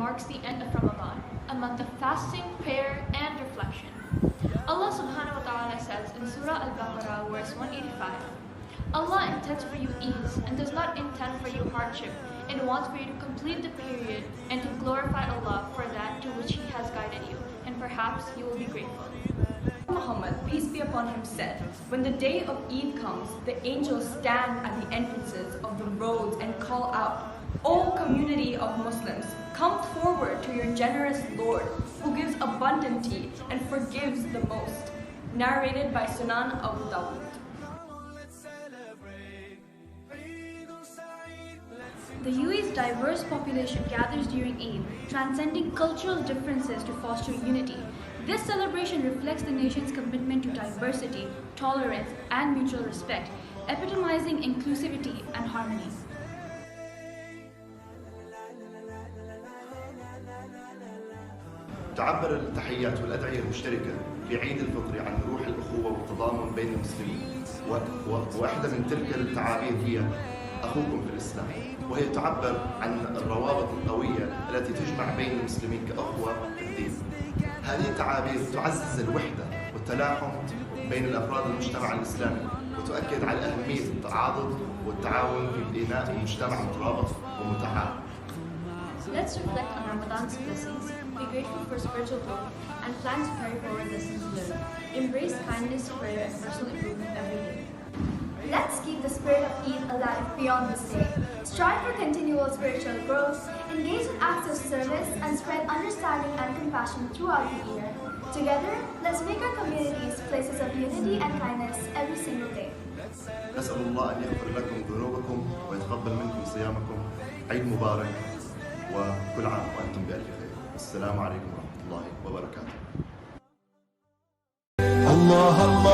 marks the end of Ramadan, a month of fasting, prayer, and reflection. Allah subhanahu wa ta'ala says in Surah Al-Baqarah, verse 185, Allah intends for you ease and does not intend for you hardship, and wants for you to complete the period and to glorify Allah for that to which He has guided you, and perhaps you will be grateful. Muhammad, peace be upon him, said, when the day of Eid comes, the angels stand at the entrances of the roads and call out, O community of Muslims, come forward to your generous Lord, who gives abundantly and forgives the most. Narrated by Sunan Abu Dawud. The UAE's diverse population gathers during Eid, transcending cultural differences to foster unity. This celebration reflects the nation's commitment to diversity, tolerance, and mutual respect, epitomizing inclusivity and harmony. تعبر التحيات والأدعية المشتركة في عيد الفطر عن روح الأخوة والتضامن بين المسلمين، وواحدة من تلك التعابير هي أخوكم في الإسلام، وهي تعبر عن الروابط القوية التي تجمع بين المسلمين كأخوة في الدين. هذه التعابير تعزز الوحدة والتلاحم بين الأفراد المجتمع الإسلامي، وتؤكد على أهمية التعاضد والتعاون في بناء مجتمع مترابط ومتحاب. Let's reflect on Ramadan's blessings, be grateful for spiritual growth, and plan to carry forward lessons learned. Embrace kindness, prayer, and personal improvement every day. Let's keep the spirit of Eid alive beyond this day. Strive for continual spiritual growth, engage in acts of service, and spread understanding and compassion throughout the year. Together, let's make our communities places of unity and kindness every single day. نسأل الله أن يغفر لكم ذنوبكم ويتقبل منكم صيامكم. عيد مبارك وكل عام وأنتم بألف خير. السلام عليكم ورحمة الله وبركاته. الله الله